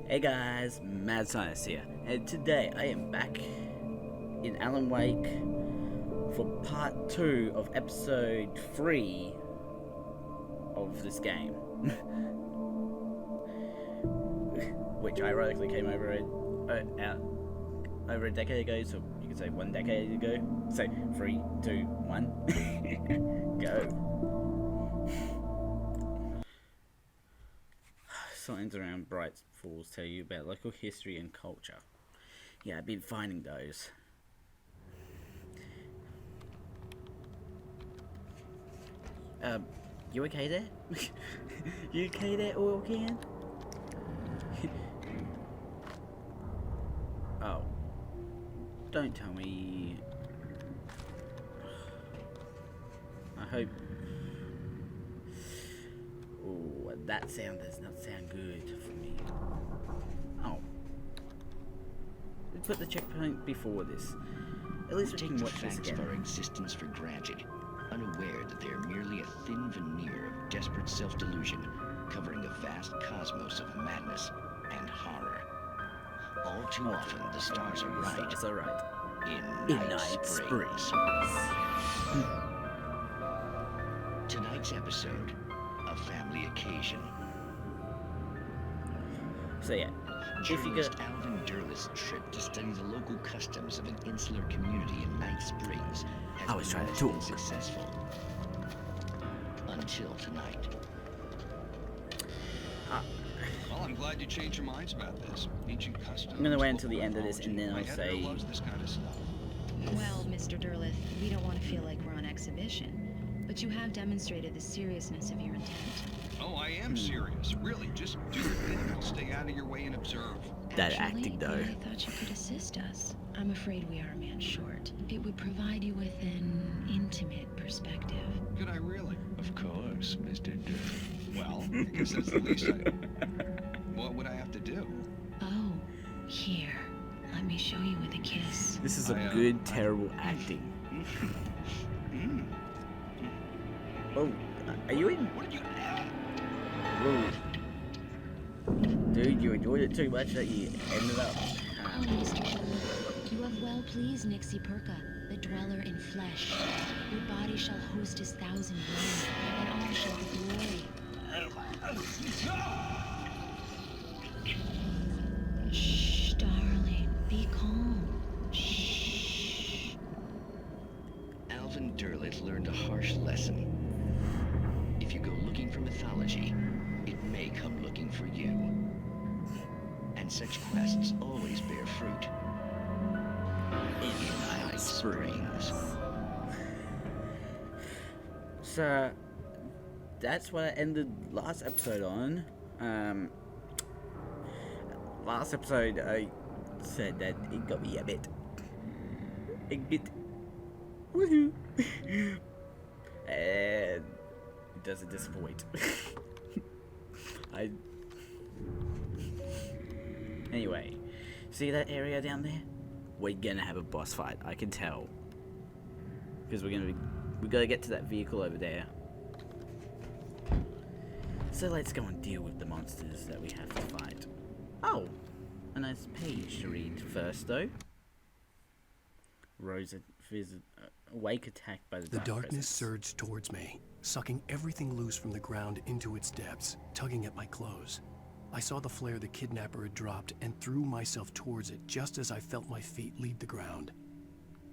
Hey guys, Mad Science here, and today I am back in Alan Wake for part 2 of episode 3 of this game. Which ironically came over a decade ago, so you could say 1 decade ago. So 3, 2, 1, go. Signs around Bright Falls tell you about local history and culture. Yeah, I've been finding those. You okay there? You okay there, oil can? Oh. Don't tell me. I hope. Oh, that sound does not sound good for me. Oh. We put the checkpoint before this. At least we can watch this again. Take the facts of our existence for granted, unaware that they are merely a thin veneer of desperate self-delusion, covering a vast cosmos of madness and horror. All too often, the stars are right. Stars are right. In Night Springs. Tonight's episode, a family occasion. So yeah, Journalist Alvin Derleth's trip to study the local customs of an insular community in Night Springs has been successful. Until tonight. Well, I'm glad you changed your minds about this. Ancient customs. I'm gonna wait until the end of this and then I'll say. This kind of stuff. Well, Mr. Derleth, we don't want to feel like we're on exhibition, but you have demonstrated the seriousness of your intent. Oh, I am serious. Really, just do your thing. I'll stay out of your way and observe. That Actually, acting though. I thought you could assist us. I'm afraid we are a man short. It would provide you with an intimate perspective. Could I really? Of course, Mr. Derleth. Well, I guess that's the least I... What would I have to do? Oh, here. Let me show you with a kiss. This is a good, terrible acting. Oh, are you in? What did you... Whoa. Dude, you enjoyed it too much that you ended up. Oh, Mr. Derleth, you have well pleased Nixie Perka, the dweller in flesh. Your body shall host his 1,000 men, and all shall be glory. Shh, darling, be calm. Shh. Alvin Derleth learned a harsh lesson. If you go looking for mythology, it may come looking for you. And such quests always bear fruit. In Night Springs. So that's what I ended last episode on. Last episode I said that it got me a bit woohoo, and it doesn't disappoint. Anyway, see that area down there? We're gonna have a boss fight, I can tell, because we gotta get to that vehicle over there. So let's go and deal with the monsters that we have to fight. Oh, a nice page to read first, though. Rosa Wake attacked by the darkness surged towards me, sucking everything loose from the ground into its depths, tugging at my clothes. I saw the flare the kidnapper had dropped and threw myself towards it just as I felt my feet leave the ground.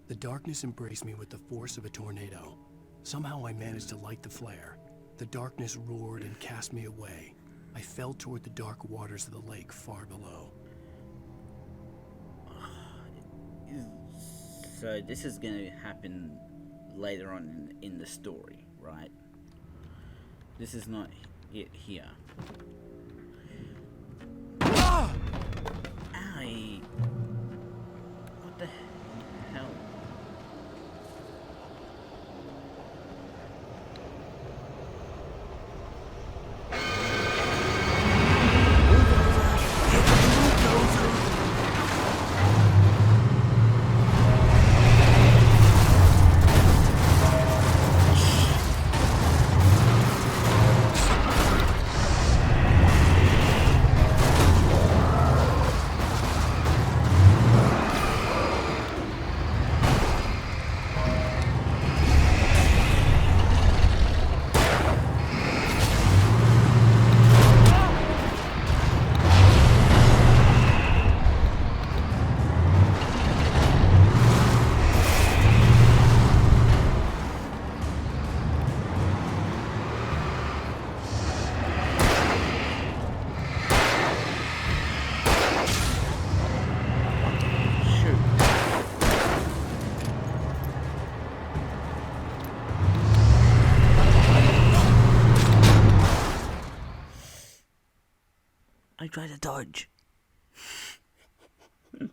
The darkness embraced me with the force of a tornado. Somehow I managed to light the flare. The darkness roared and cast me away. I fell toward the dark waters of the lake far below. So this is going to happen later on in the story, right? This is not it here. Ow! What the hell? I try to dodge. At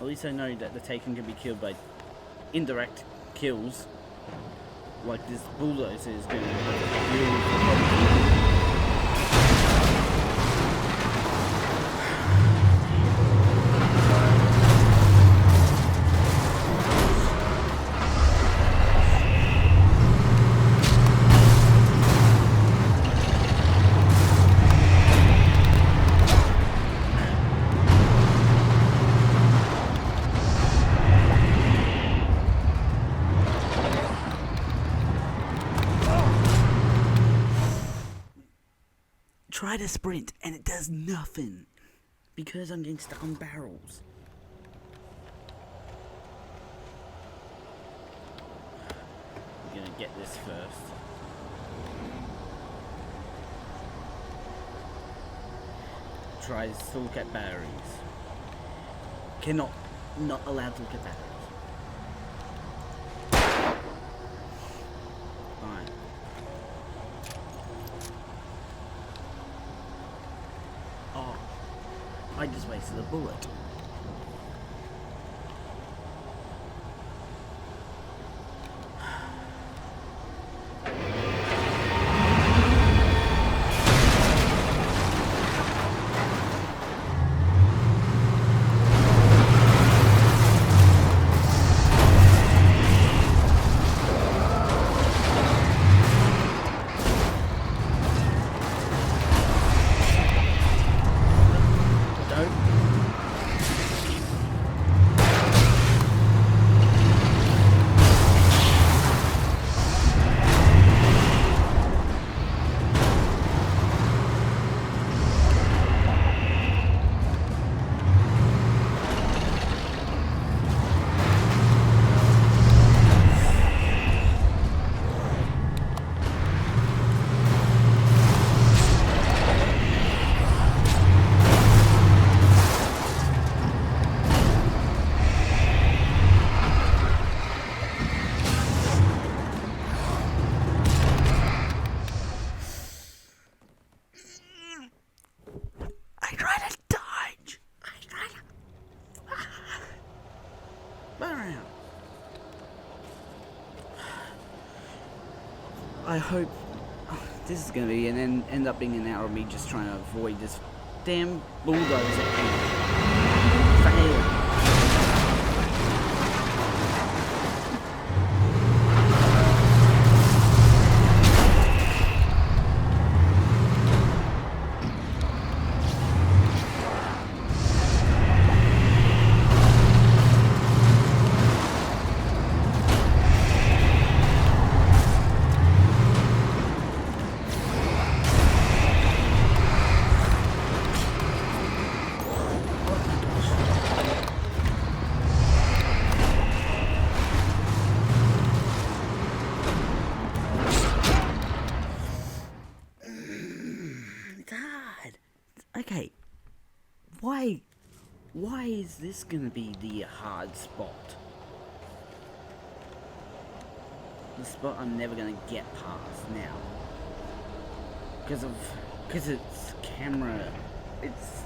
least I know that the Taken can be killed by indirect kills. Like this bulldozer is going to try to sprint and it does nothing because I'm getting stuck on barrels. I'm gonna get this first. Try to look at batteries. Not allowed to look at batteries. Fine. Oh, I just wasted a bullet. I hope this is going to be and end up being an hour of me just trying to avoid this damn bulldozer and fail. Okay, why is this gonna be the hard spot? The spot I'm never gonna get past now. Because it's camera, it's...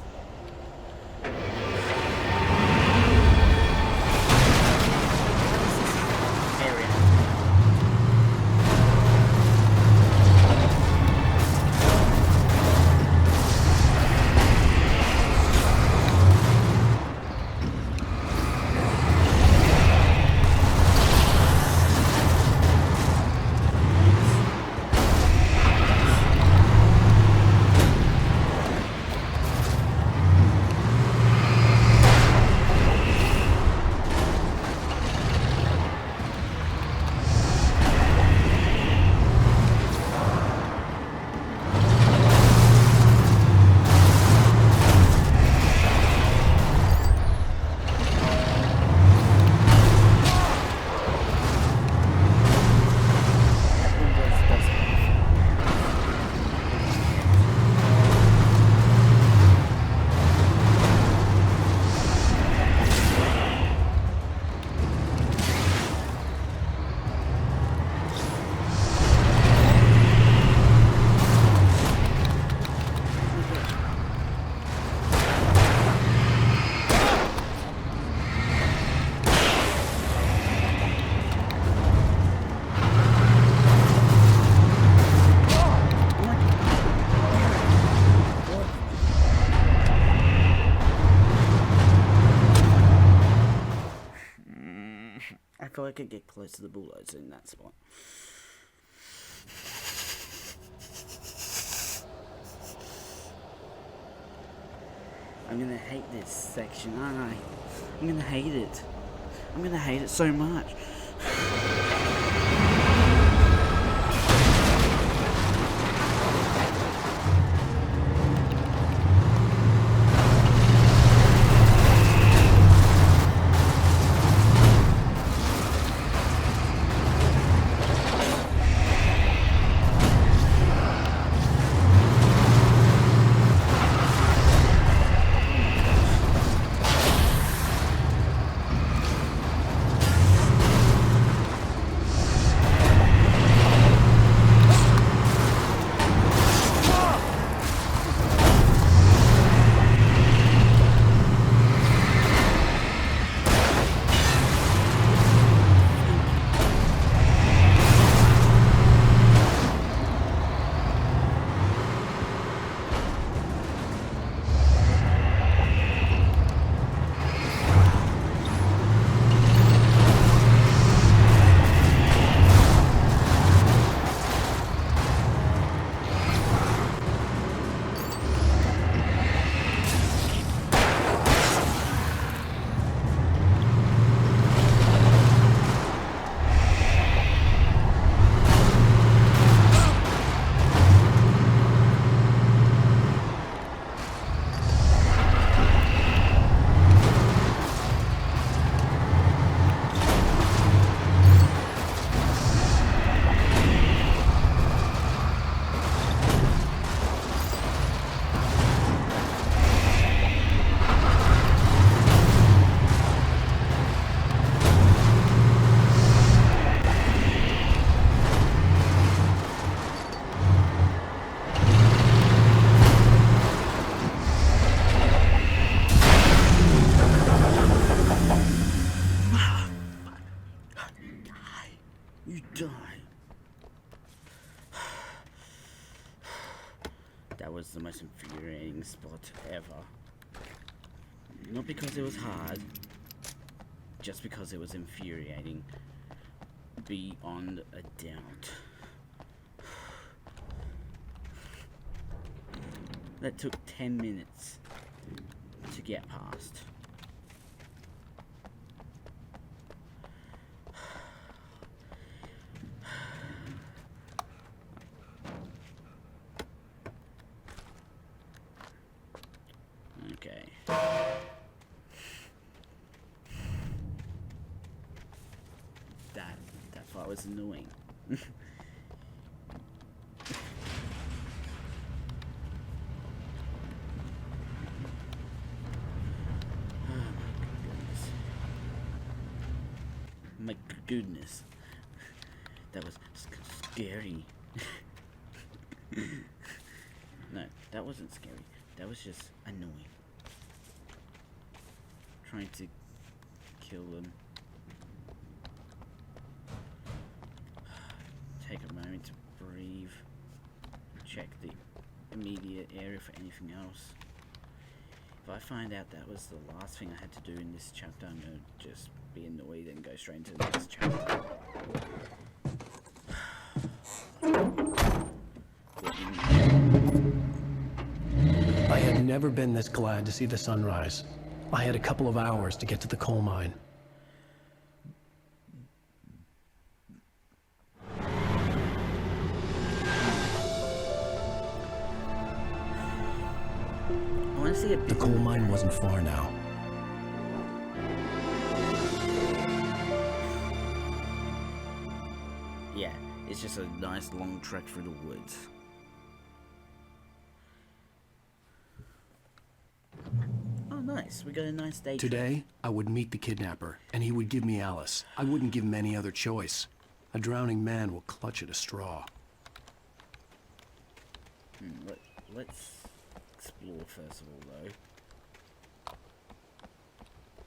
could get close to the bulldozer in that spot. I'm gonna hate this section, aren't I? I'm gonna hate it. I'm gonna hate it so much. You die. That was the most infuriating spot ever. Not because it was hard, just because it was infuriating beyond a doubt. That took 10 minutes to get past. Okay. That part was annoying. My goodness. That was scary. No, that wasn't scary. That was just annoying. Trying to kill them. Take a moment to breathe. Check the immediate area for anything else. If I find out that was the last thing I had to do in this chapter, I'm gonna just be annoyed and go straight into the next chapter. I had never been this glad to see the sunrise. I had a couple of hours to get to the coal mine. I want to see a The coal mine wasn't far now. Yeah, it's just a nice long trek through the woods. Oh, nice. We got a nice day. Today, I would meet the kidnapper, and he would give me Alice. I wouldn't give him any other choice. A drowning man will clutch at a straw. Let's explore first of all, though.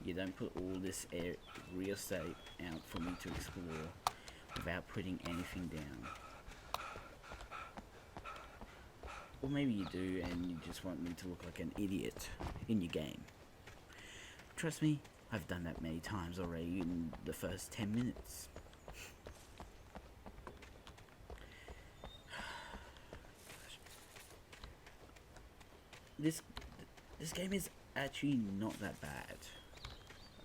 You don't put all this real estate out for me to explore without putting anything down. Or maybe you do and you just want me to look like an idiot in your game. Trust me, I've done that many times already in the first 10 minutes. This game is actually not that bad.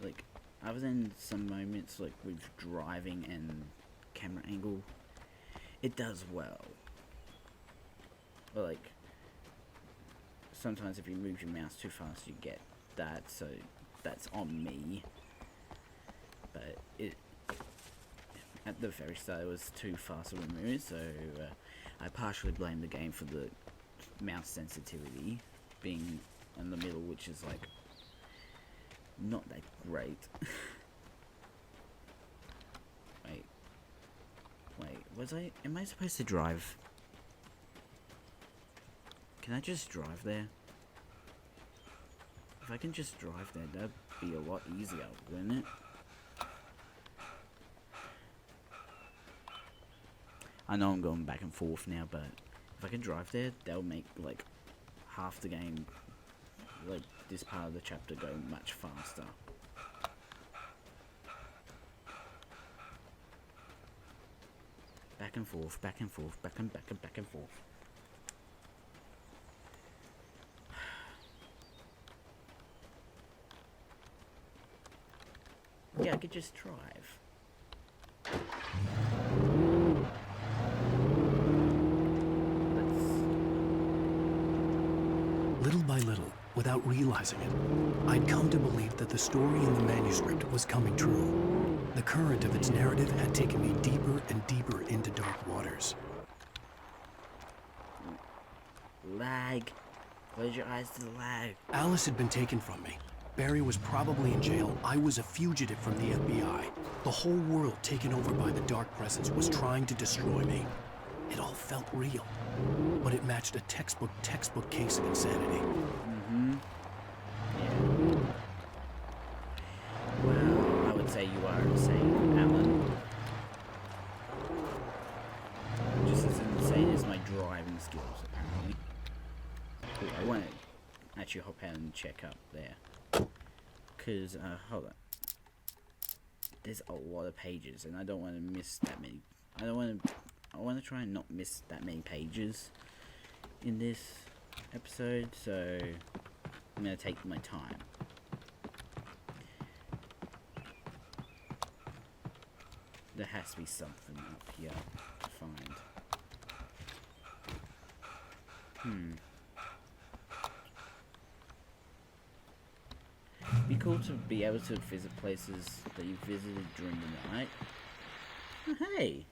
Like, other than some moments like with driving and camera angle, it does well. But like, sometimes if you move your mouse too fast, you get that, so that's on me. But at the very start, it was too fast of a move, so I partially blame the game for the mouse sensitivity being in the middle, which is like not that great. Wait, am I supposed to drive? Can I just drive there? If I can just drive there, that'd be a lot easier, wouldn't it? I know I'm going back and forth now, but if I can drive there, that'll make like half the game, like this part of the chapter, go much faster. Back and forth, back and forth, back and forth. Yeah, I could just drive. Little by little, without realizing it, I'd come to believe that the story in the manuscript was coming true. The current of its narrative had taken me deeper and deeper into dark waters. Lag. Close your eyes to the lag. Alice had been taken from me. Barry was probably in jail. I was a fugitive from the FBI. The whole world taken over by the Dark Presence was trying to destroy me. It all felt real, but it matched a textbook case of insanity. Yeah. Well, I would say you are insane, Alan. Just as insane as my driving skills, apparently. Ooh, I want to actually hop out and check up there. Because, hold on. There's a lot of pages, and I don't want to miss that many. I want to try and not miss that many pages in this episode, so I'm going to take my time. There has to be something up here to find. It'd be cool to be able to visit places that you visited during the night. Oh, hey!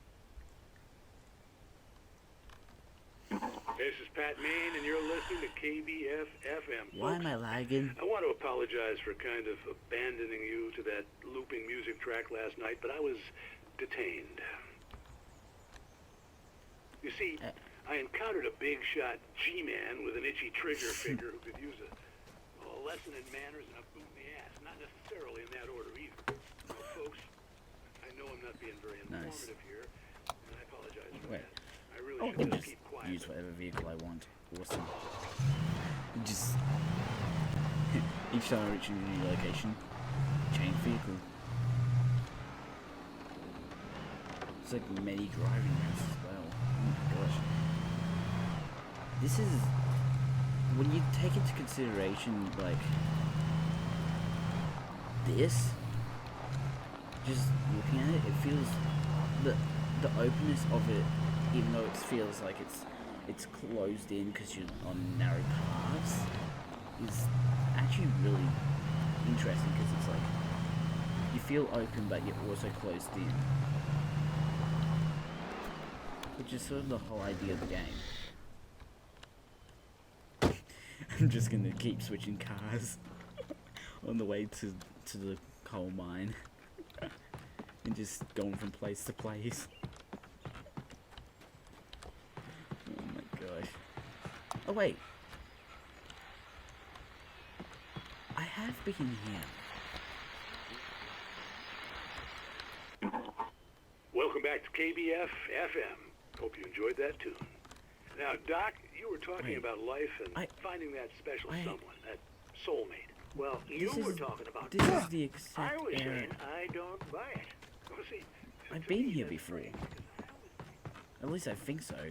This is Pat Main, and you're listening to KBF FM. Why am I lagging? I want to apologize for kind of abandoning you to that looping music track last night, but I was detained. You see, I encountered a big shot G-man with an itchy trigger finger who could use a lesson in manners and a boot in the ass. Not necessarily in that order either. Well, folks, I know I'm not being very informative here, and I apologize for that. I really should just keep quiet. Use whatever vehicle I want. Awesome. Just each time I reach a new location, change vehicle. It's like many driving routes as well. Oh my gosh. This is, when you take into consideration like this, just looking at it, it feels the openness of it, even though it feels like it's closed in because you're on narrow paths, is actually really interesting because it's like you feel open but you're also closed in, which is sort of the whole idea of the game. I'm just gonna keep switching cars on the way to the coal mine and just going from place to place. Oh my gosh. Oh wait. I have been here. Welcome back to KBF FM. Hope you enjoyed that tune. Now, Doc, you were talking about life and finding that special someone, that soulmate. Well, you This were is- talking about This that. is the I exact was area. saying I don't buy it. Well, see, I've to been me, here that's before. strange, because I always At least I think so.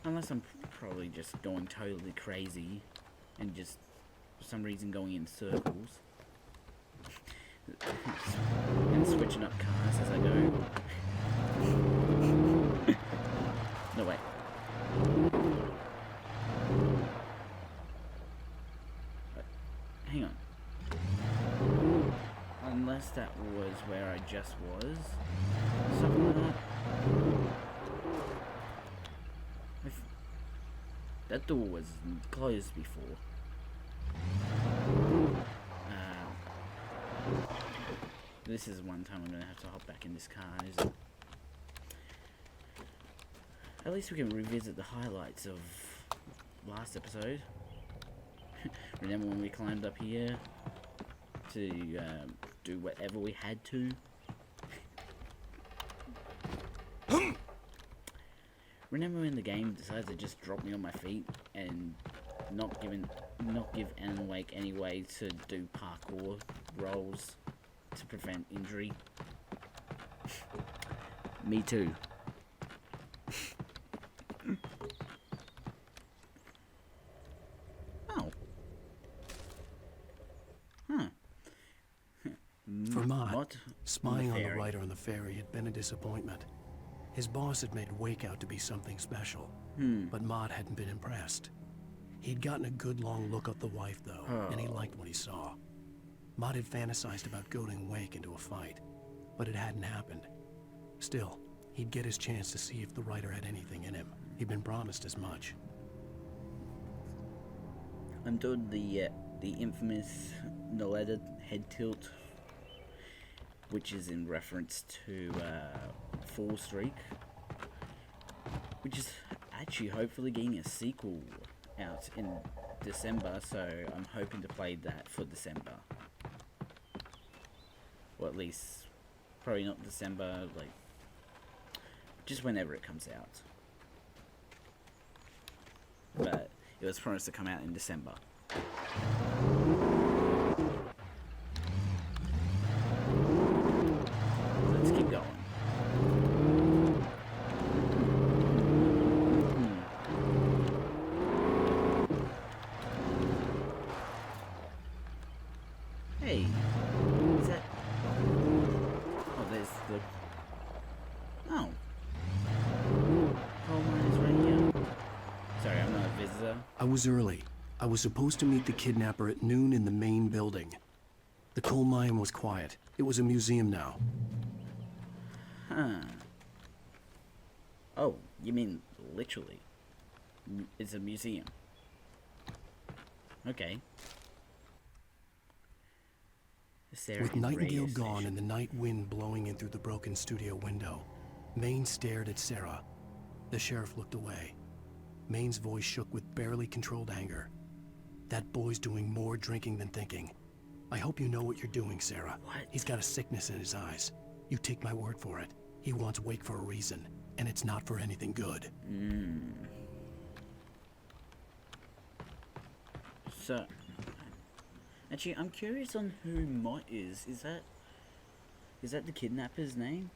Unless I'm probably just going totally crazy and just for some reason going in circles. And switching up cars as I go. No, wait. Hang on. Unless that was where I just was. Something like that. That door was closed before. This is one time I'm gonna have to hop back in this car, isn't it? At least we can revisit the highlights of last episode. Remember when we climbed up here to do whatever we had to? Remember when the game decided to just drop me on my feet and not give Alan Wake any way to do parkour rolls to prevent injury? Me too. Oh. Huh. For Mott, What? spying on the Ferry. writer on the ferry had been a disappointment. His boss had made Wake out to be something special, but Mott hadn't been impressed. He'd gotten a good long look at the wife, though, and he liked what he saw. Mott had fantasized about goading Wake into a fight, but it hadn't happened. Still, he'd get his chance to see if the writer had anything in him. He'd been promised as much. I'm doing the infamous Noletta head tilt, which is in reference to Fall Streak, which is actually hopefully getting a sequel out in December, so I'm hoping to play that for December. Or at least, probably not December, like, just whenever it comes out. But it was promised to come out in December. Let's keep going. Hey, is that? Oh, there's the. Oh, coal mine is right here. Sorry, I'm not a visitor. I was early. I was supposed to meet the kidnapper at noon in the main building. The coal mine was quiet. It was a museum now. Huh. Oh, you mean literally? It's a museum. Okay. Sarah With in Nightingale radio gone station. and the night wind blowing in through the broken studio window, Maine stared at Sarah. The sheriff looked away. Maine's voice shook with barely controlled anger. That boy's doing more drinking than thinking. I hope you know what you're doing, Sarah. What? He's got a sickness in his eyes. You take my word for it. He wants Wake for a reason, and it's not for anything good. So, actually, I'm curious on who Mott is. Is that the kidnapper's name?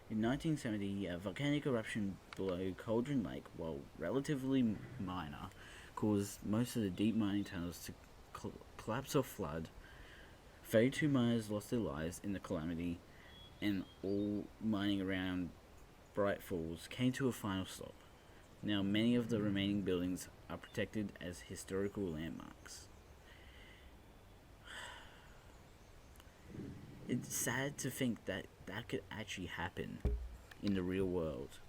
In 1970, a volcanic eruption below Cauldron Lake, while relatively minor, caused most of the deep mining tunnels to collapse or flood. 32 miners lost their lives in the calamity, and all mining around Bright Falls came to a final stop. Now, many of the remaining buildings are protected as historical landmarks. It's sad to think that that could actually happen in the real world.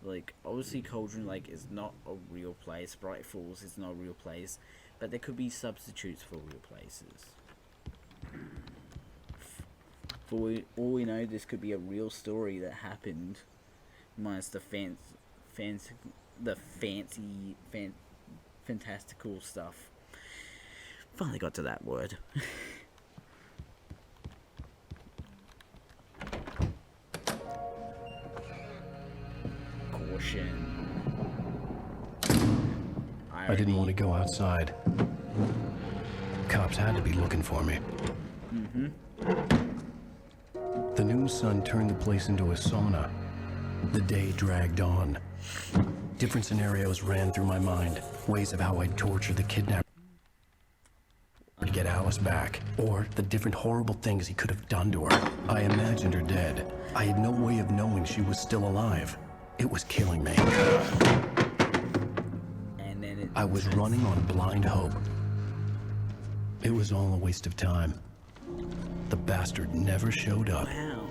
Like, obviously Cauldron Lake is not a real place, Bright Falls is not a real place, but there could be substitutes for real places. For all we know, this could be a real story that happened, minus the fantastical stuff. Finally got to that word. Caution. I I didn't want to go outside. Cops had to be looking for me. The noon sun turned the place into a sauna. The day dragged on. Different scenarios ran through my mind. Ways of how I'd torture the kidnapper to get Alice back. Or the different horrible things he could have done to her. I imagined her dead. I had no way of knowing she was still alive. It was killing me. And then I was running on blind hope. It was all a waste of time. The bastard never showed up. Wow.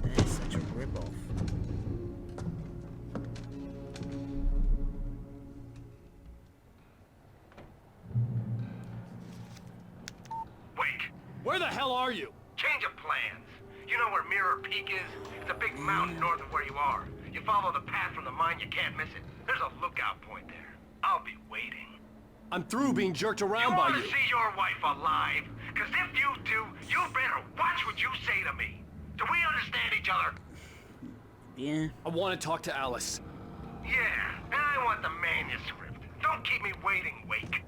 That is such a ripoff. Wait, Where the hell are you? change of plans. You know where Mirror Peak is? It's a big mountain north of where you are. You follow the path from the mine, you can't miss it. There's a lookout point there. I'll be waiting. I'm through being jerked You around by want to you. see your wife alive? Because if you do, you better watch what you say to me. Do we understand each other? Yeah. I want to talk to Alice. Yeah, and I want the manuscript. Don't keep me waiting, Wake.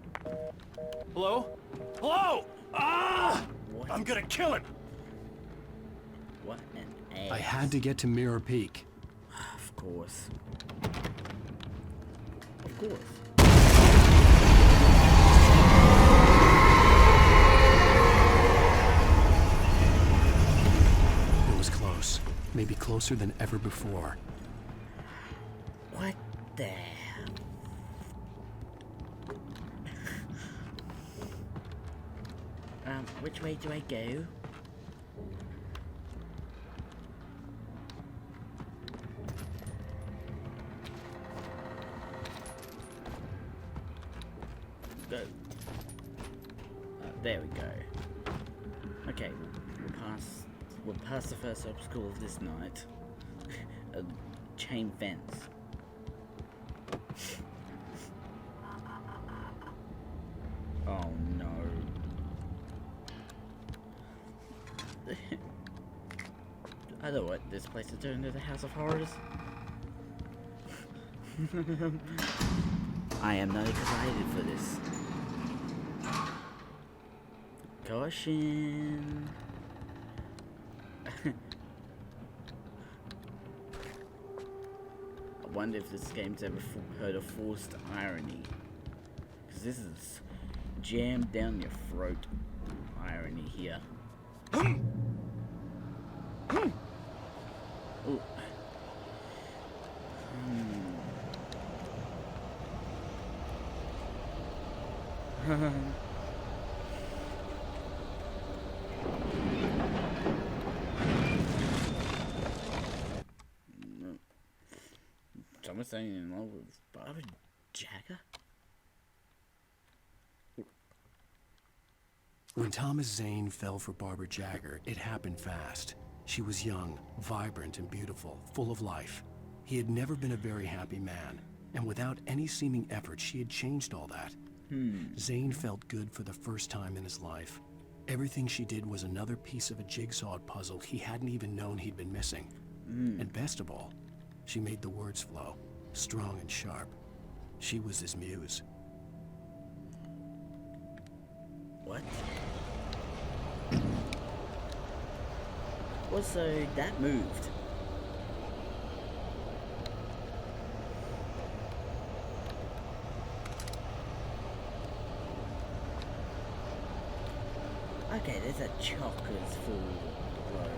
Hello? Hello? Ah! What? I'm gonna kill him. What an ass. I had to get to Mirror Peak. Of course. Of course. It was close. Maybe closer than ever before. What the? Which way do I go? Go. There we go. Okay, we'll pass the first obstacle of this night. A chain fence. Oh no. I know what this place is doing to the House of Horrors. I am not excited for this. Caution. I wonder if this game's ever heard of forced irony. Because this is jammed down your throat irony here. Ooh. Someone's saying in love with Barbara Jagger? When Thomas Zane fell for Barbara Jagger, it happened fast. She was young, vibrant, and beautiful, full of life. He had never been a very happy man, and without any seeming effort, she had changed all that. Zane felt good for the first time in his life. Everything she did was another piece of a jigsaw puzzle he hadn't even known he'd been missing. And best of all, she made the words flow, strong and sharp. She was his muse. What? Well, so that moved. Okay, there's a chockers full road.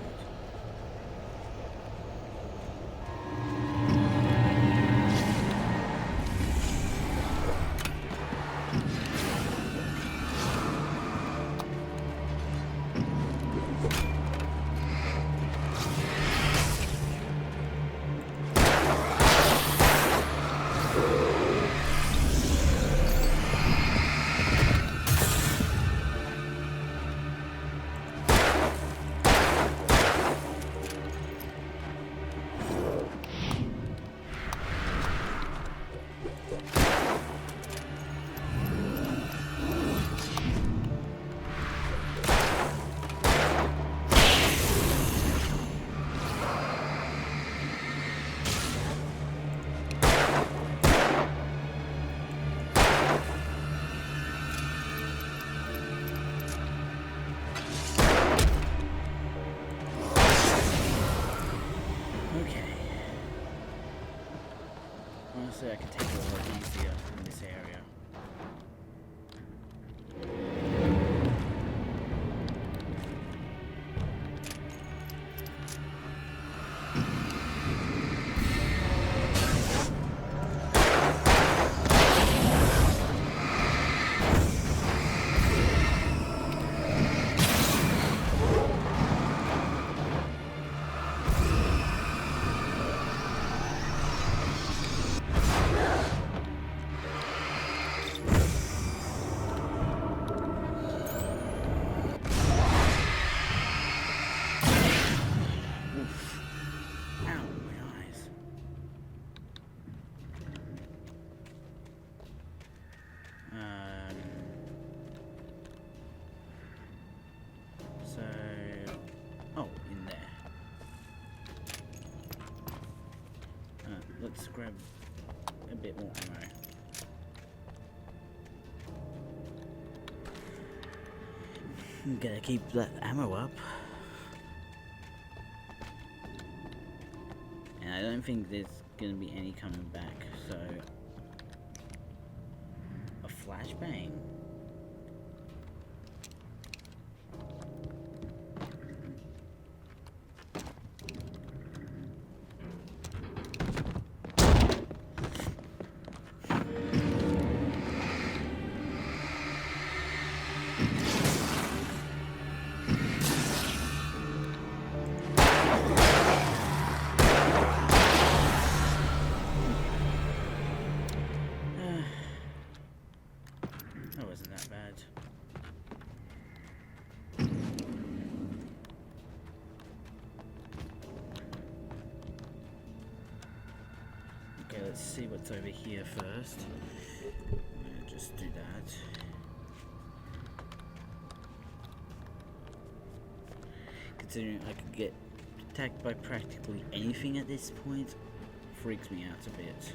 honestly, I can take it a lot easier in this area. Let's grab a bit more ammo. I'm gonna keep that ammo up. And I don't think there's gonna be any coming back, so... A flashbang? That wasn't that bad. Okay, let's see what's over here first. I'm gonna just do that. Considering I could get attacked by practically anything at this point, freaks me out a bit.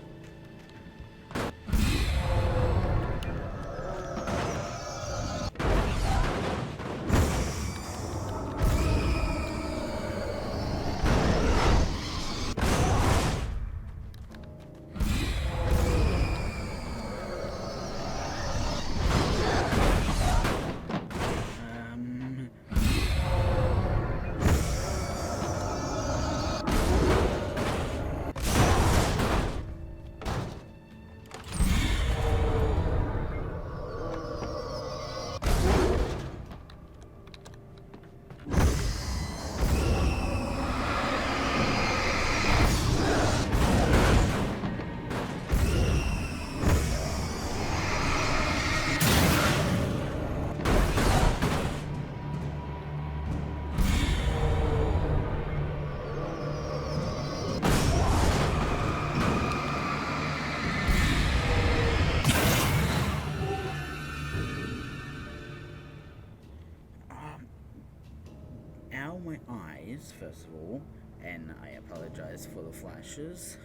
My eyes, first of all, and I apologize for the flashes.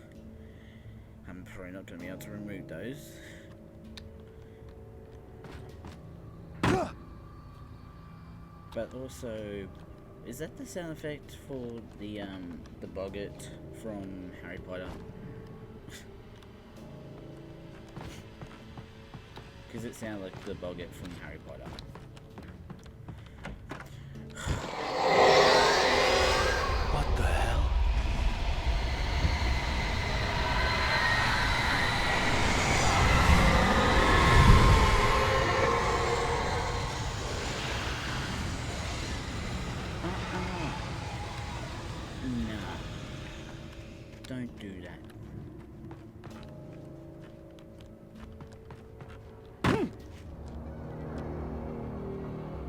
I'm probably not going to be able to remove those. But also, is that the sound effect for the boggart from Harry Potter? Because it sounded like the boggart from Harry Potter. What the hell? No. Don't do that.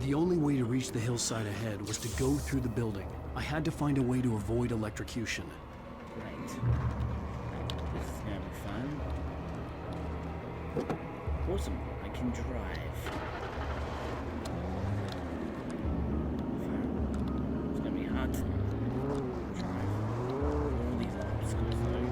The only way to reach the hillside ahead was to go through the building. I had to find a way to avoid electrocution. Great. This is gonna be fun. Awesome. I can drive. It's gonna be hard to drive all these obstacles though.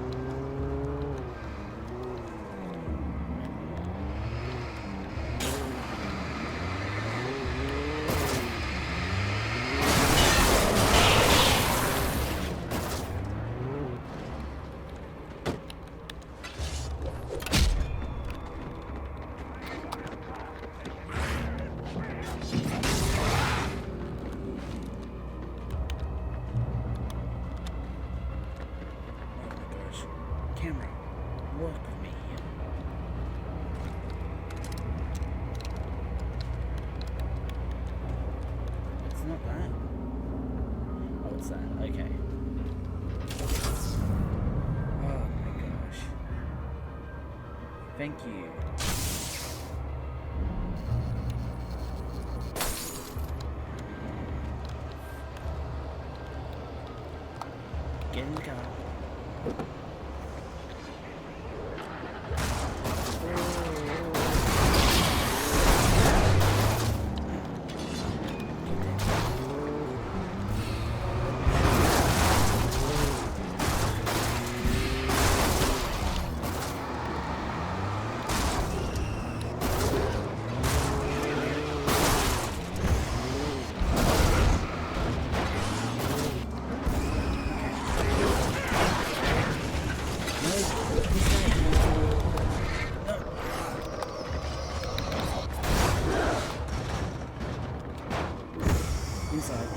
camera work with me here? It's not that. Oh, it's that. Okay. Oh my gosh. Thank you. Get in the car.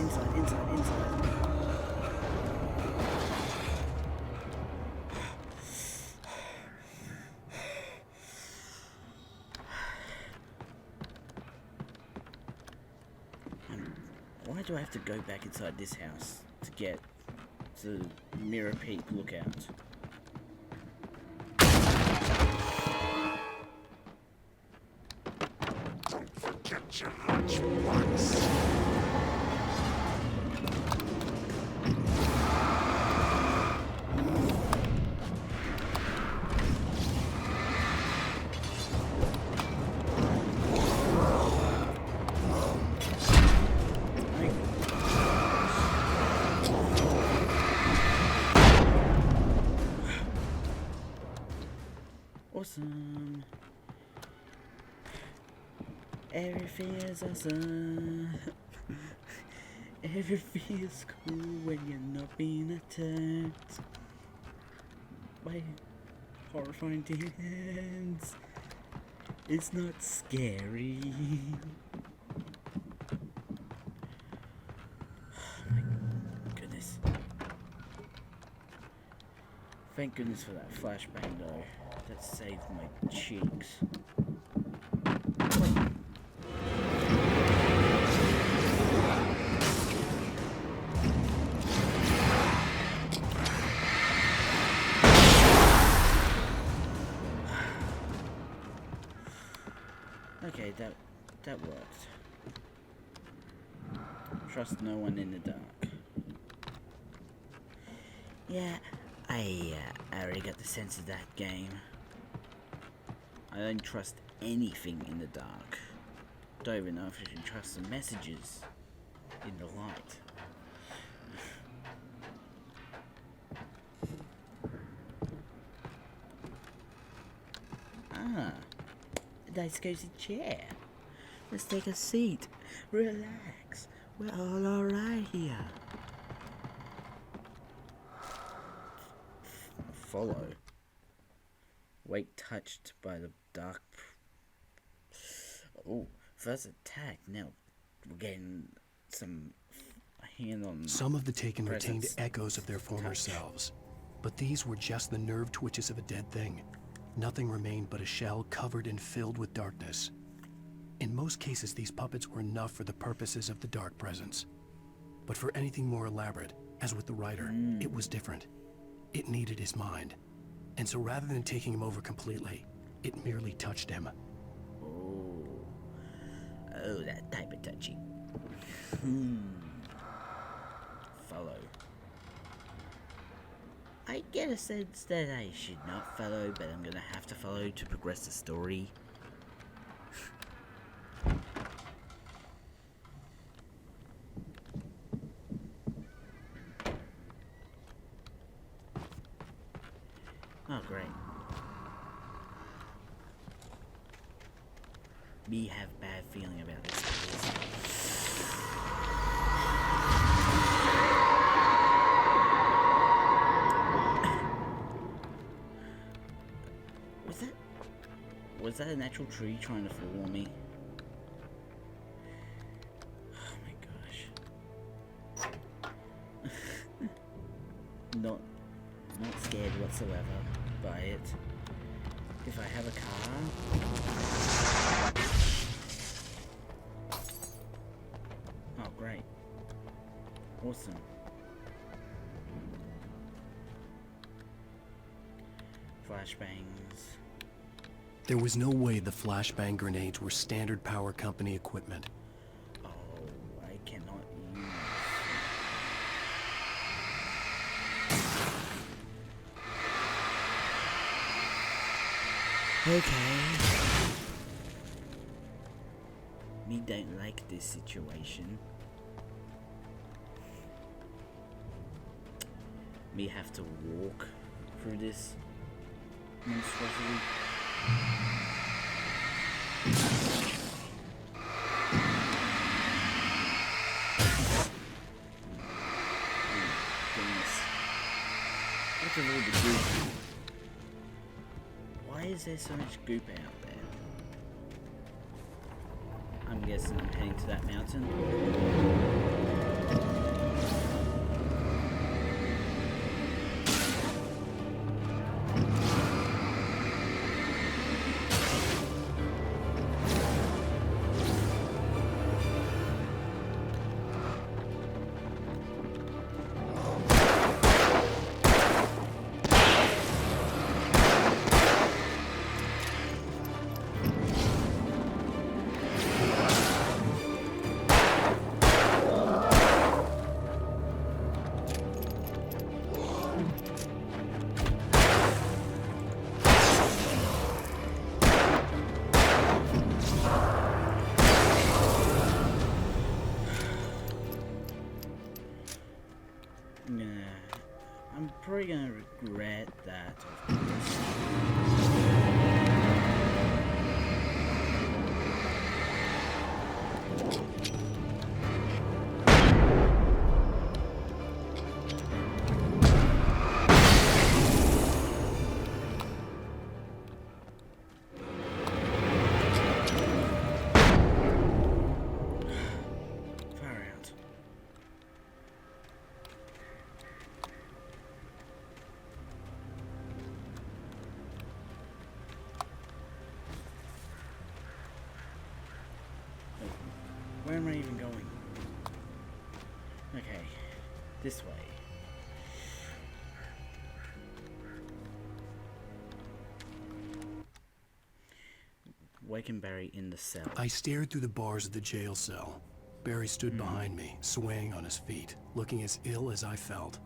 Inside. Why do I have to go back inside this house to get to Mirror Peak Lookout? Get your lunch once. Awesome. Everything is awesome. Everything is cool when you're not being attacked by horrifying demons. It's not scary. Oh my goodness. Thank goodness for that flashbang though. That saved my cheeks. Okay, that worked. Trust no one in the dark. Yeah, I already got the sense of that game. I don't trust anything in the dark. Don't even know if I should trust the messages in the light. Ah, a nice cozy chair. Let's take a seat. Relax. We're all alright here. Follow. Wait touched by the dark. Oh, first attack. Now we're getting some hand on. Some of the Taken retained presence. echoes of their former selves, but these were just the nerve twitches of a dead thing. Nothing remained but a shell covered and filled with darkness. In most cases, these puppets were enough for the purposes of the dark presence. But for anything more elaborate, as with the writer, it was different. It needed his mind. And so rather than taking him over completely, it merely touched him. Oh, that type of touching. Follow. I get a sense that I should not follow, but I'm gonna have to follow to progress the story. Oh, great. Me have bad feeling about this place. Was that an actual tree trying to fall on me? Oh my gosh. Not scared whatsoever by it. If I have a car... Oh, great. Awesome. Flashbangs. There was no way the flashbang grenades were standard power company equipment. Oh, I cannot use... Okay. Me don't like this situation. Me have to walk through this monstrosity. Goodness. Look at all the goop. Why is there so much goop out there? I'm guessing I'm heading to that mountain. I'm probably gonna regret that, of course. Far out. Where am I even going? Okay, this way. Waken Barry in the cell. I stared through the bars of the jail cell. Barry stood behind me, swaying on his feet, looking as ill as I felt.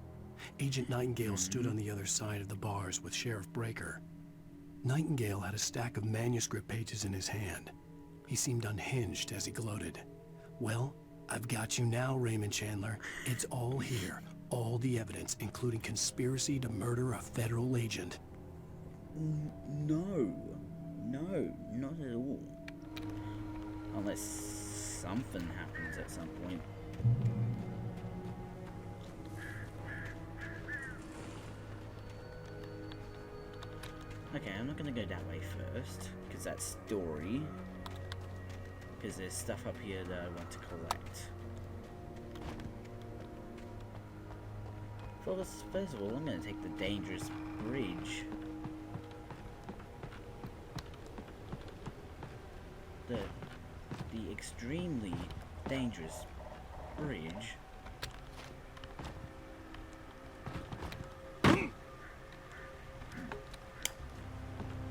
Agent Nightingale stood on the other side of the bars with Sheriff Breaker. Nightingale had a stack of manuscript pages in his hand. He seemed unhinged as he gloated. Well, I've got you now, Raymond Chandler. It's all here. All the evidence, including conspiracy to murder a federal agent. No, not at all. Unless something happens at some point. Okay, I'm not gonna go that way first, because that's story. Because there's stuff up here that I want to collect. First of all, I'm gonna take the dangerous bridge. The extremely dangerous bridge.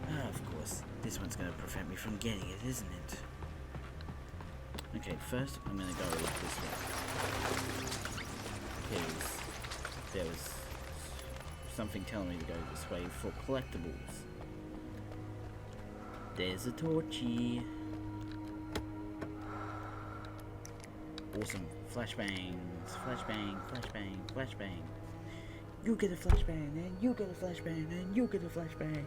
Of course, this one's gonna prevent me from getting it, isn't it? Okay, first I'm gonna go this way. Because there was something telling me to go this way for collectibles. There's a torchy. Awesome. Flashbangs. Flashbang, flashbang, flashbang. You get a flashbang, and you get a flashbang, and you get a flashbang.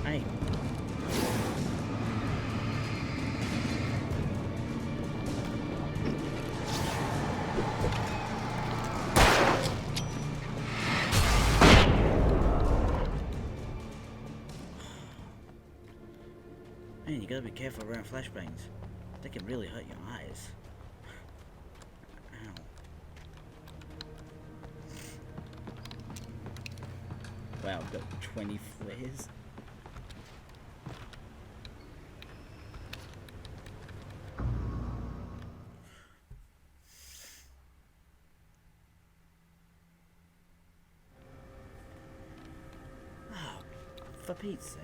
Hey. Man, you gotta be careful around flashbangs. They can really hurt your eyes. wow, I've got 20 flares. Oh, for Pete's sake.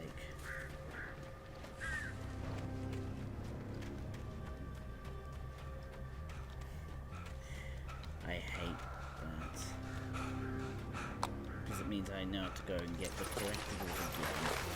I hate that. Because it means I know to go and get the collectibles again.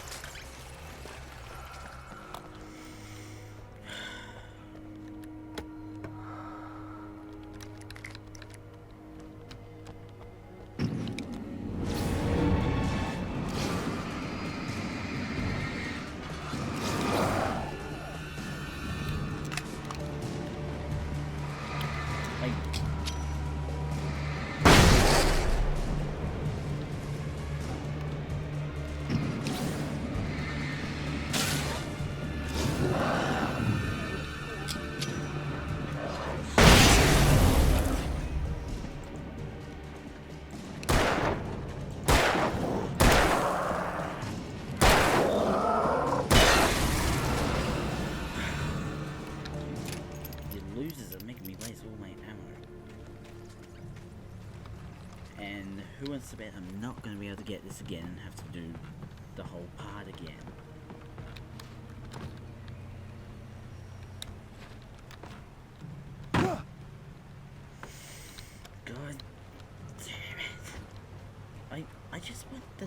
And who wants to bet I'm not going to be able to get this again and have to do the whole part again? God damn it. I just want the...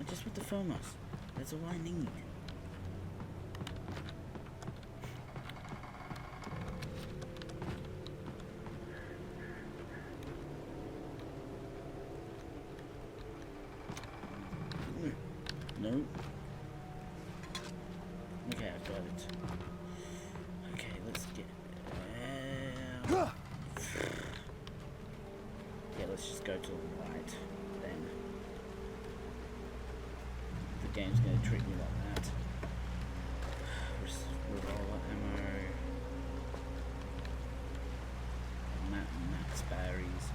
I just want the Phomos. That's all I need. No. Okay, I got it. Okay, let's get... yeah, let's just go to the right, then. The game's gonna treat me like that. Revolver ammo. Max batteries.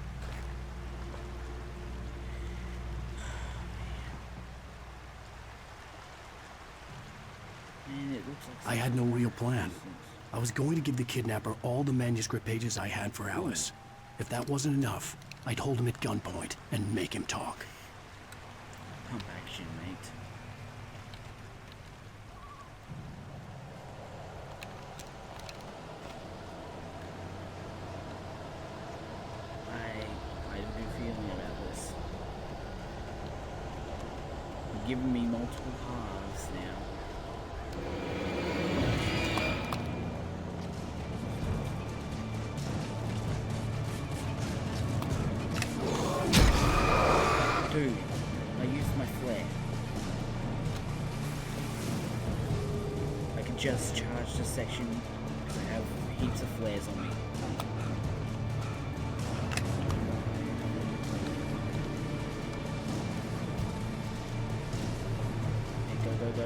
I had no real plan. I was going to give the kidnapper all the manuscript pages I had for Alice. If that wasn't enough, I'd hold him at gunpoint and make him talk. Pump action, mate. I have a good feeling about this. You're giving me multiple halves now. Dude, I used my flare. I can just charge this section because I have heaps of flares on me. Go.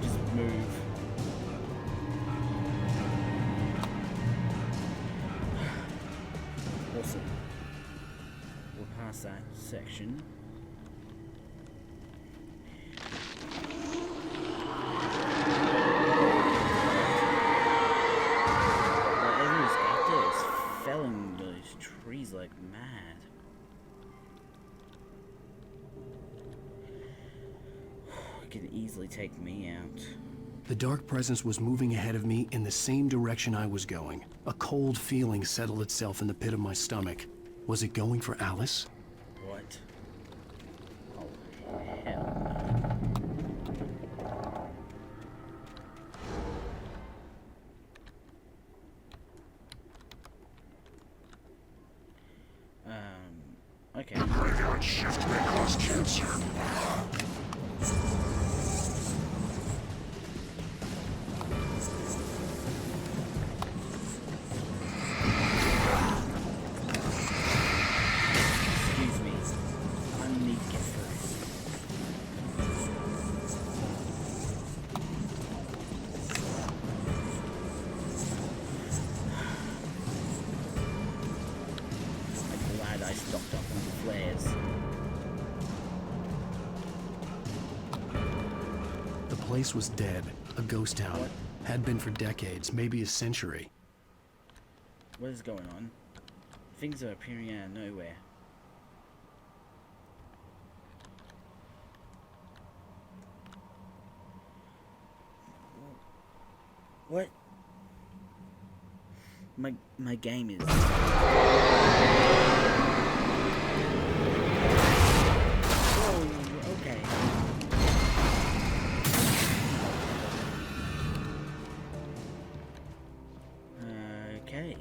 Just move. Awesome. We'll pass that section. Felling those trees like mad. It can easily take me out. The dark presence was moving ahead of me in the same direction I was going. A cold feeling settled itself in the pit of my stomach. Was it going for Alice? What? Oh, hell no. Okay. I got shift may cause cancer. place was dead, a ghost town. What? Had been for decades, maybe a century. What is going on? Things are appearing out of nowhere. What? My game is. Whoa, okay. Okay.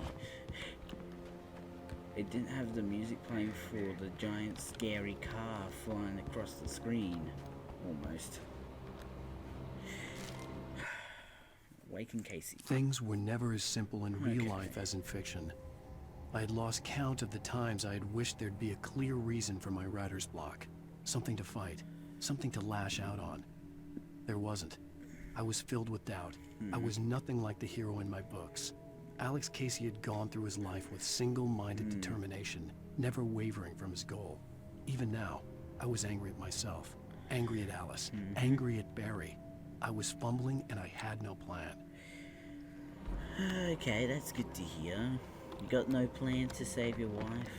It didn't have the music playing for the giant scary car flying across the screen. Almost. Waking Casey. Things were never as simple in real Okay. life as in fiction. I had lost count of the times I had wished there'd be a clear reason for my writer's block. Something to fight, something to lash out on. There wasn't. I was filled with doubt. I was nothing like the hero in my books. Alex Casey had gone through his life with single-minded determination, never wavering from his goal. Even now, I was angry at myself, angry at Alice, angry at Barry. I was fumbling and I had no plan. Okay, that's good to hear. You got no plan to save your wife?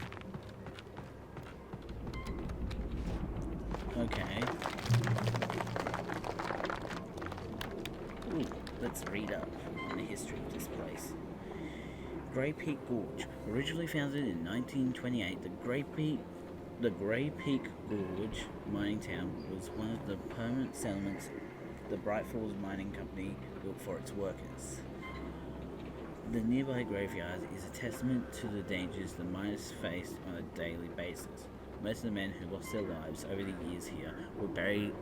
Okay. Ooh, let's read up on the history of this place. Grey Peak Gorge. Originally founded in 1928, the Grey Peak Gorge mining town was one of the permanent settlements the Bright Falls Mining Company built for its workers. The nearby graveyard is a testament to the dangers the miners faced on a daily basis. Most of the men who lost their lives over the years here were buried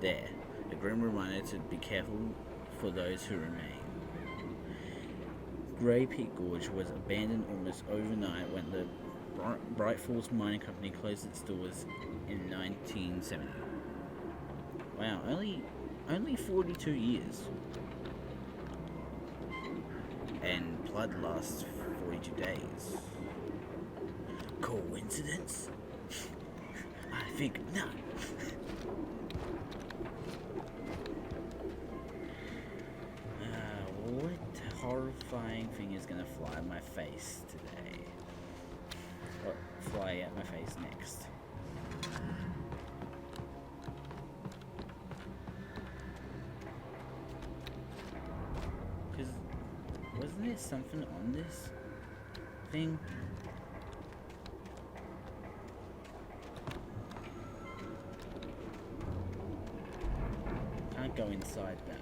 there, a grim reminder to be careful for those who remain. Grey Peak Gorge was abandoned almost overnight when the Bright Falls Mining Company closed its doors in 1970. Wow, only 42 years. And blood lasts 42 days. Coincidence? I think not. What horrifying thing is gonna fly at my face today? Or fly at my face next? Because wasn't there something on this thing? Can't go inside that.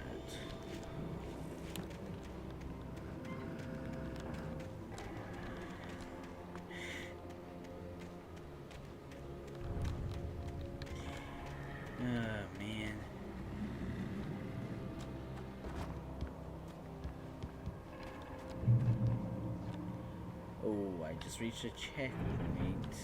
Oh man. Oh, I just reached a checkpoint.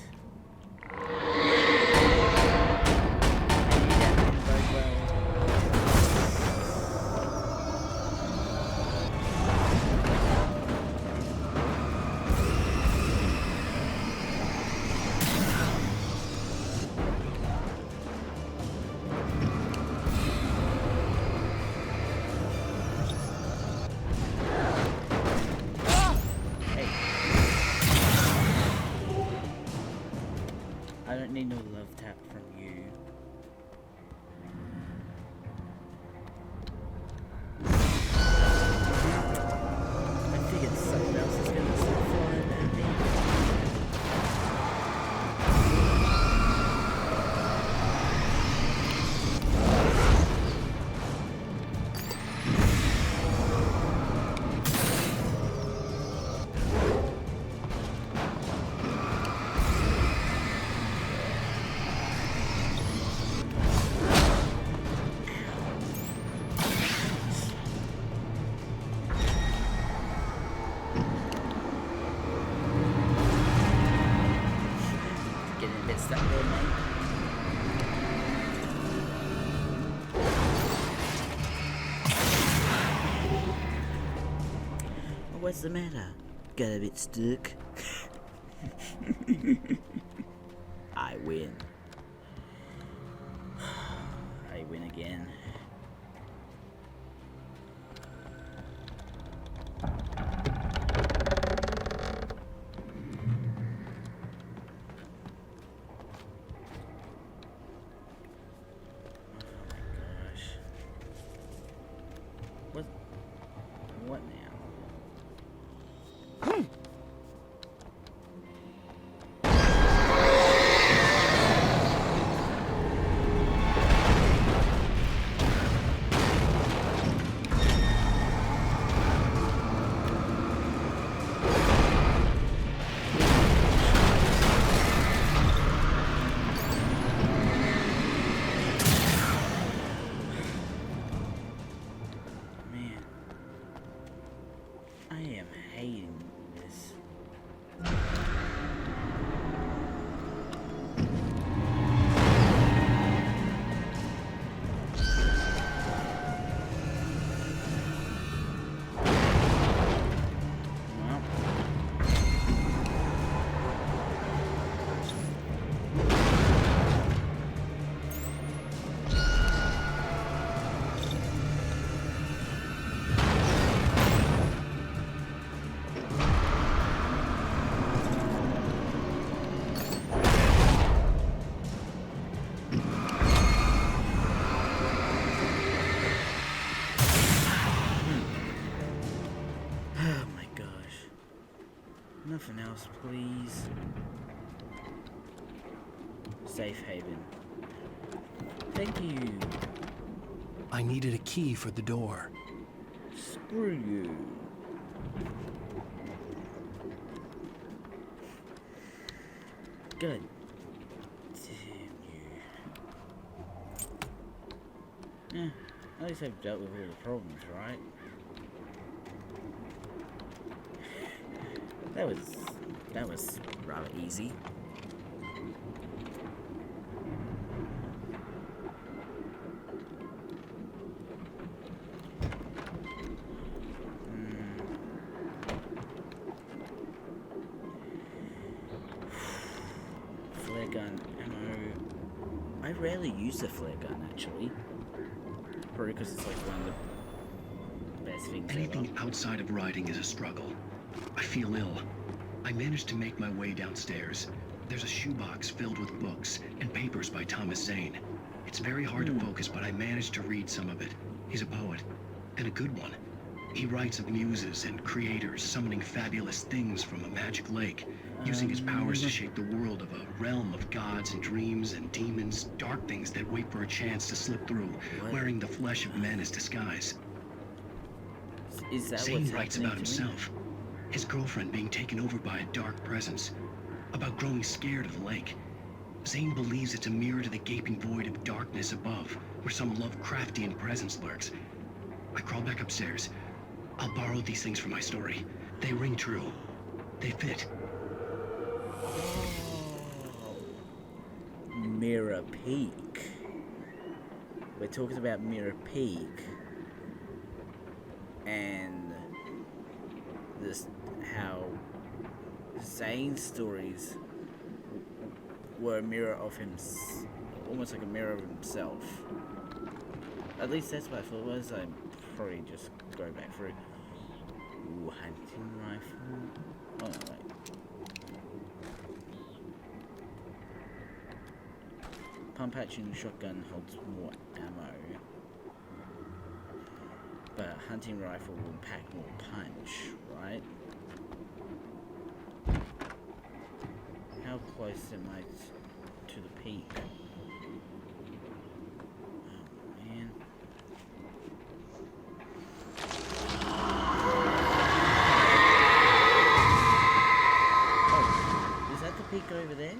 I don't need no love tap from you. I figured someone else is gonna start flying at me. Getting a bit stuck there, mate. What's the matter? Got a bit stuck? I win. I win again. What now? Man, I am hating this. Well, oh my gosh. Nothing else, please. Safe haven. Thank you. I needed a key for the door. Screw you. Good. Damn you. Yeah, at least I've dealt with all the problems, right? That was rather easy. Flare gun ammo. I rarely use the flare gun actually. Probably because it's like one of the best things Anything ever. outside of riding is a struggle. I feel ill. I managed to make my way downstairs. There's a shoebox filled with books and papers by Thomas Zane. It's very hard to focus, but I managed to read some of it. He's a poet, and a good one. He writes of muses and creators summoning fabulous things from a magic lake, using his powers to shape the world of a realm of gods and dreams and demons, dark things that wait for a chance to slip through, wearing the flesh of men as disguise. Is that Zane what's writes happening about to me? himself, his girlfriend being taken over by a dark presence, about growing scared of the lake. Zane believes it's a mirror to the gaping void of darkness above, where some Lovecraftian presence lurks. I crawl back upstairs. I'll borrow these things for my story. They ring true. They fit. Mirror Peak. We're talking about Mirror Peak. And this how Zane's stories were a mirror of him, almost like a mirror of himself. At least that's what I thought it was. I'm probably just going back through. Ooh, hunting rifle. Oh no, wait. Pump action shotgun holds more ammo, but a hunting rifle will pack more punch, right? How close am I to the peak? Oh man. Oh, is that the peak over there?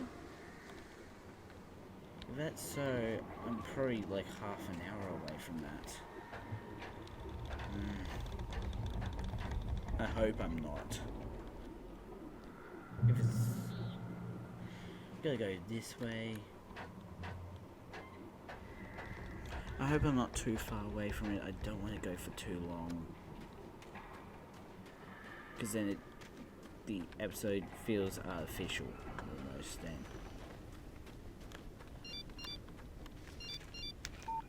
If that's so, I'm probably like half an hour away from that. I hope I'm not. If it's gotta go this way. I hope I'm not too far away from it. I don't want to go for too long, because then the episode feels artificial almost then.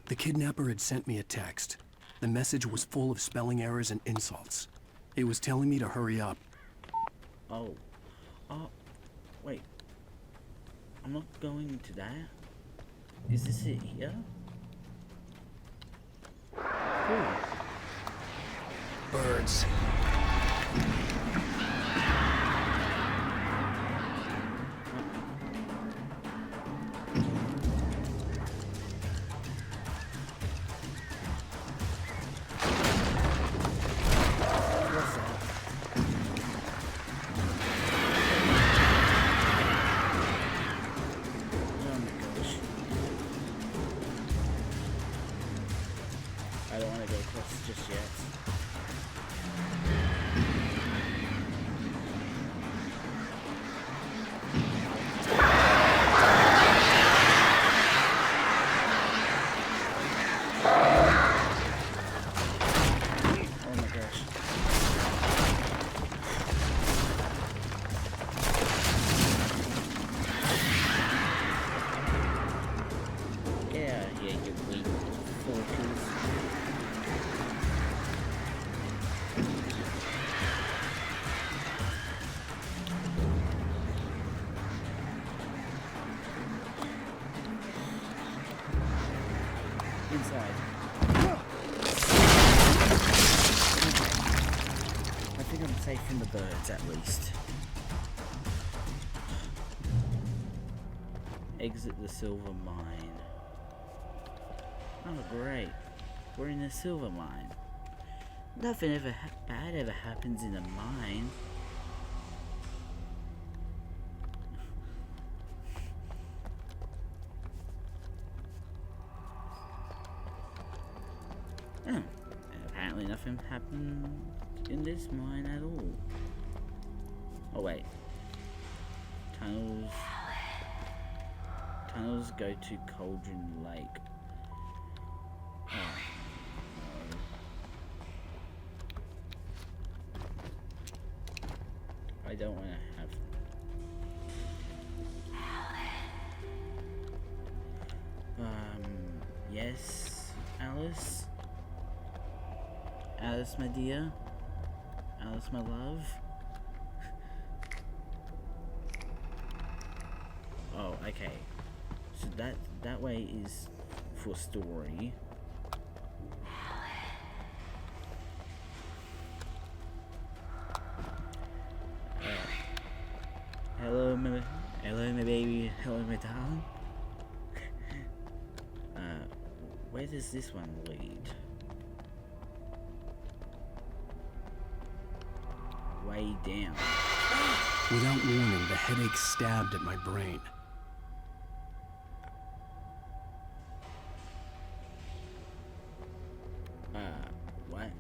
The kidnapper had sent me a text. The message was full of spelling errors and insults. It was telling me to hurry up. Oh, wait. I'm not going to that. Is this it here? Cool. birds. I don't want to go across just yet. Oh my gosh. Get out of here, you weak forkers. Inside. I think I'm safe from the birds at least. Exit the silver mine. Oh great, we're in a silver mine. Nothing ever bad ever happens in a mine. Oh, apparently nothing happened in this mine at all. Oh wait. Tunnels go to Cauldron Lake. Oh, no. I don't want to have... Yes, Alice? Alice, my dear? Alice, my love? Oh, okay. So that way is for story. Hello, my baby. Hello, my darling. Where does this one lead? Way down. Without warning, the headache stabbed at my brain. What?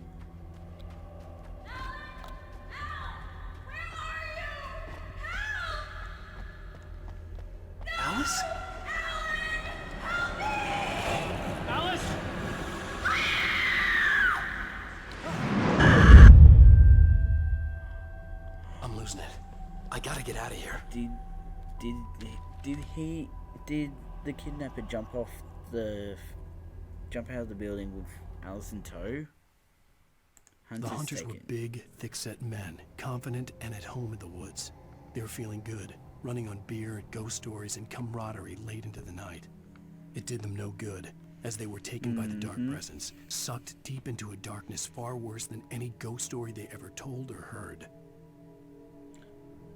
Alice? Alice! I'm losing it. I gotta get out of here. Did the kidnapper jump out of the building with Alice in tow? The hunters were big, thick-set men, confident and at home in the woods. They were feeling good, running on beer, ghost stories, and camaraderie late into the night. It did them no good, as they were taken by the dark presence, sucked deep into a darkness far worse than any ghost story they ever told or heard.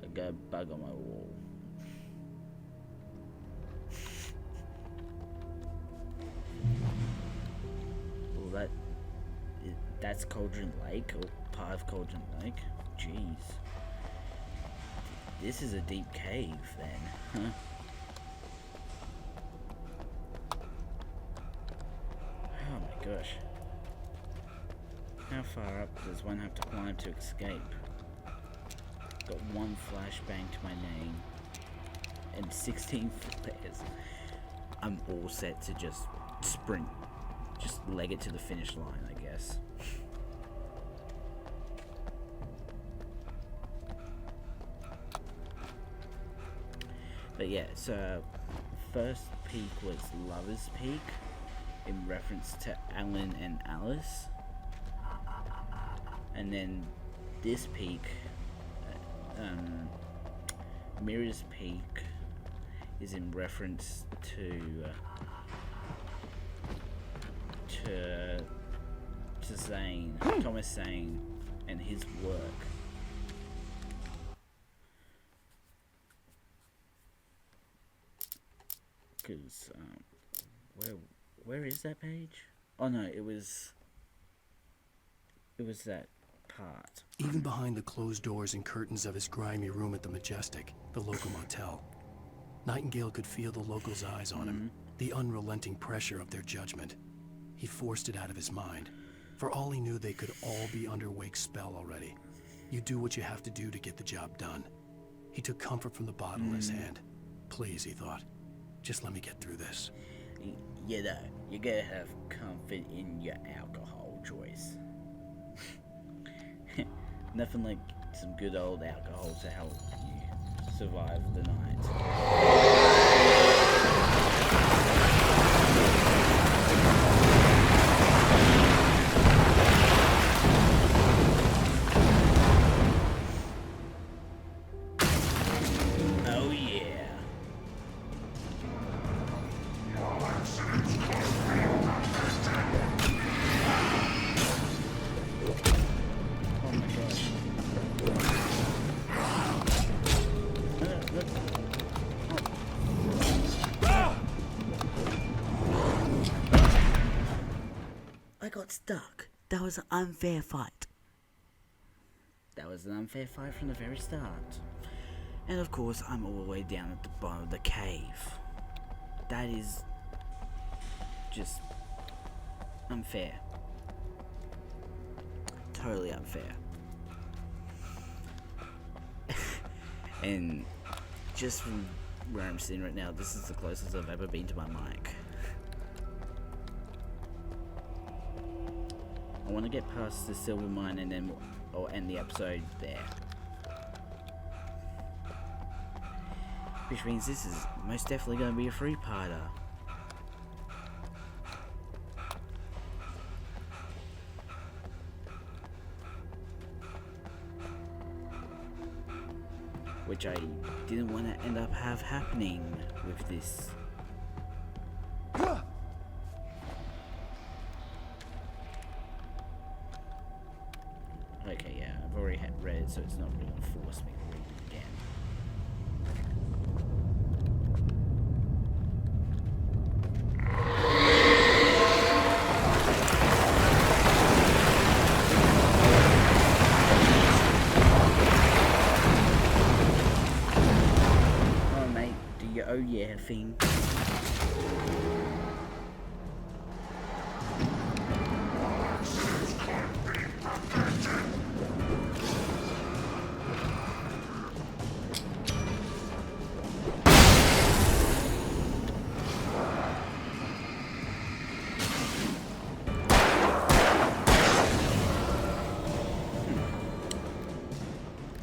I got a bug on my wall. Well, that's Cauldron Lake, or part of Cauldron Lake. Jeez. This is a deep cave, then, huh? Oh my gosh. How far up does one have to climb to escape? Got one flashbang to my name and 16 flares. I'm all set to just sprint. Just leg it to the finish line, I guess. But yeah, so first peak was Lover's Peak in reference to Alan and Alice. And then this peak, Mirror's Peak, is in reference to Thomas Zane, and his work. Because where is that page? Oh no, it was that part. Even behind the closed doors and curtains of his grimy room at the Majestic, the local motel, Nightingale could feel the locals' eyes on him, the unrelenting pressure of their judgment. He forced it out of his mind. For all he knew, they could all be under Wake's spell already. You do what you have to do to get the job done. He took comfort from the bottle in his hand. Please, he thought, just let me get through this. You know, you gotta have comfort in your alcohol choice. Nothing like some good old alcohol to help you survive the night. Oh yeah. Oh my gosh. I got stuck. That was an unfair fight. That was an unfair fight from the very start. And of course, I'm all the way down at the bottom of the cave. That is just unfair. Totally unfair. And just from where I'm sitting right now, this is the closest I've ever been to my mic. I want to get past the silver mine and then I'll end the episode there. Which means this is most definitely going to be a three-parter. Which I didn't want to end up happening with this. Okay, yeah, I've already read it, so it's not really going to force me to read it again. Oh mate, do your oh yeah thing.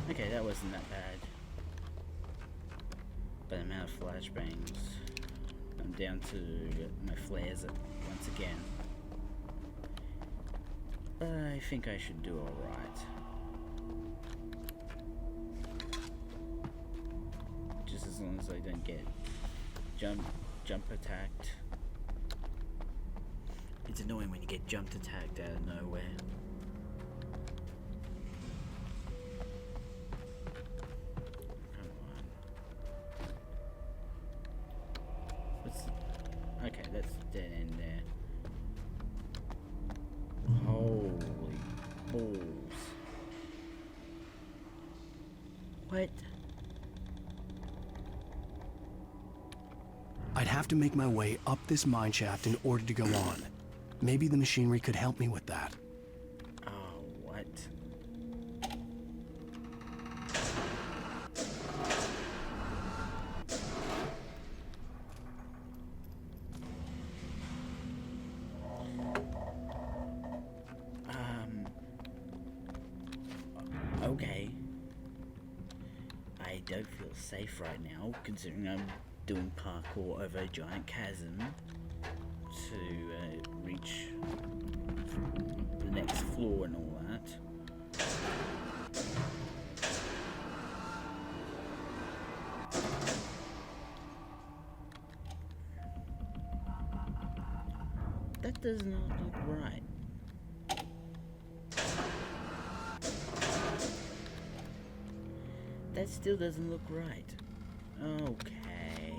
Okay, that wasn't that bad. But I'm out of flashbangs. I'm down to my flares once again. But I think I should do alright. Just as long as I don't get jump attacked. It's annoying when you get jumped attacked out of nowhere. Okay, that's dead end there. Holy balls. What? I'd have to make my way up this mine shaft in order to go on. Maybe the machinery could help me with that. Oh, what? Okay. I don't feel safe right now, considering I'm doing parkour over a giant chasm to reach the next floor and all that. That does not look right. That still doesn't look right. Okay.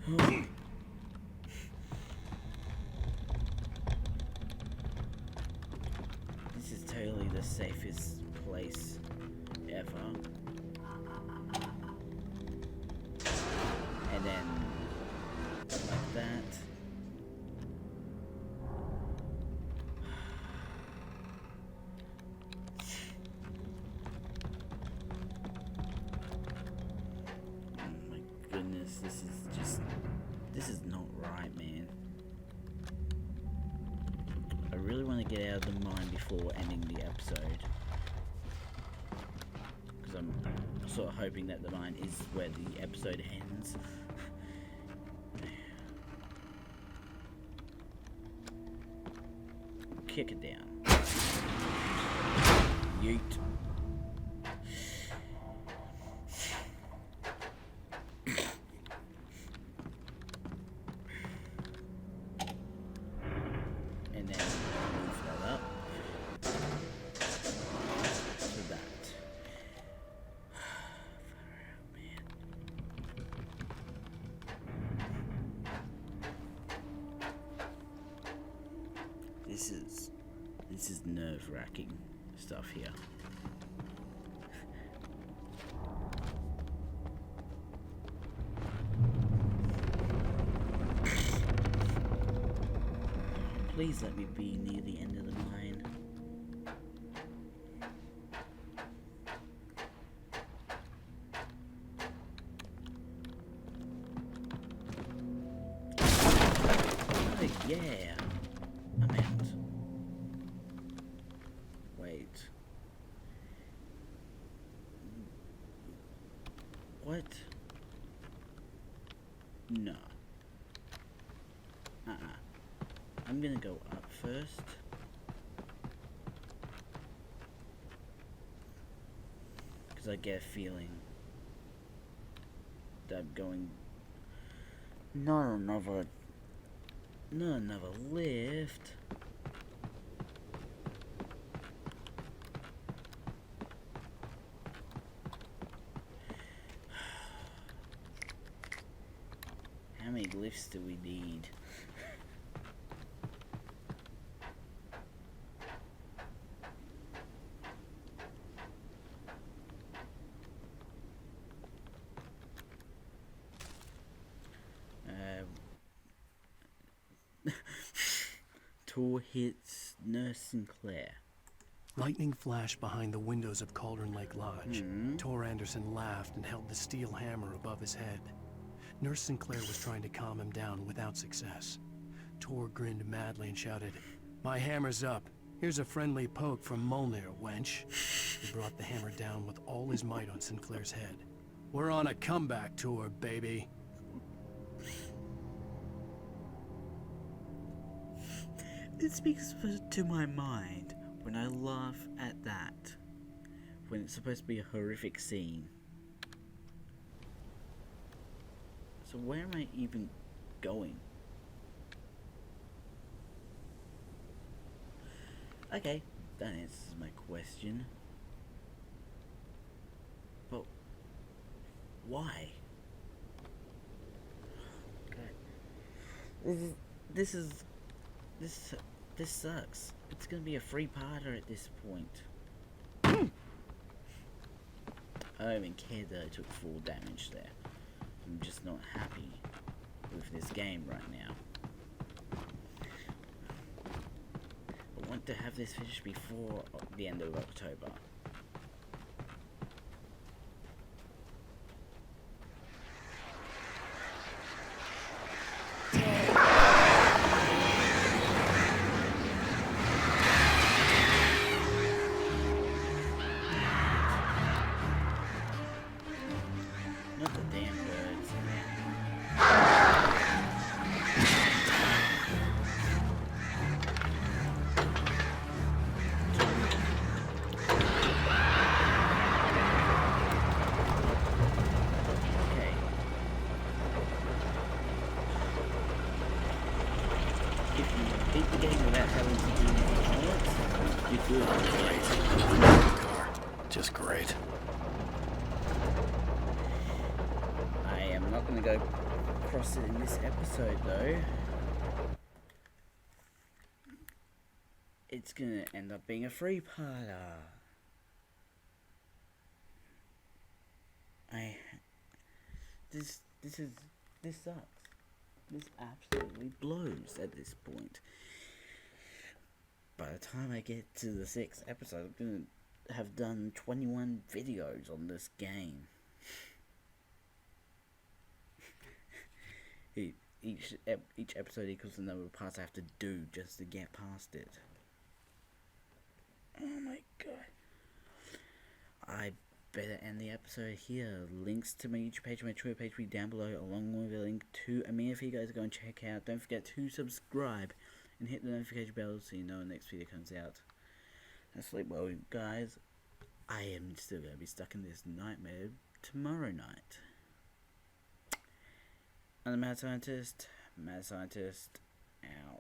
Oh. This is totally the safest place ever. And then like that. Oh my goodness, this is not right, man. I really want to get out of the mine before ending the episode. Because I'm sort of hoping that the mine is where the episode ends. Kick it down. Yeet. And then move that up to that. Man. This is nerve-wracking stuff here. Please let me be near the end of the mine. Oh yeah, I'm out. Wait. What? No. I'm gonna go up first. Because I get a feeling that I'm going... Not another lift. How many lifts do we need? Tor hits Nurse Sinclair. Lightning flashed behind the windows of Cauldron Lake Lodge. Tor Anderson laughed and held the steel hammer above his head. Nurse Sinclair was trying to calm him down without success. Tor grinned madly and shouted, "My hammer's up. Here's a friendly poke from Molnir, wench." He brought the hammer down with all his might on Sinclair's head. "We're on a comeback tour, baby." It speaks to my mind when I laugh at that, when it's supposed to be a horrific scene. So where am I even going? Okay, that answers my question. But why? Okay. This sucks. It's gonna be a free-parter at this point. I don't even care that I took full damage there. I'm just not happy with this game right now. I want to have this finished before the end of October. Not the damn birds. Okay. If you beat the game without having to do anything on it, you're good. Car. just great. I am not going to go across it in this episode though. It's going to end up being a three-parter. This sucks. This absolutely blows at this point. By the time I get to the 6th episode, I'm going to have done 21 videos on this game. Each episode equals the number of parts I have to do just to get past it. Oh my god. I better end the episode here. Links to my YouTube page, my Twitter page will be down below, along with a link to Amir for you guys to go and check out. Don't forget to subscribe and hit the notification bell so you know when the next video comes out. And sleep well, guys. I am still going to be stuck in this nightmare tomorrow night. I'm the Mad Scientist, out.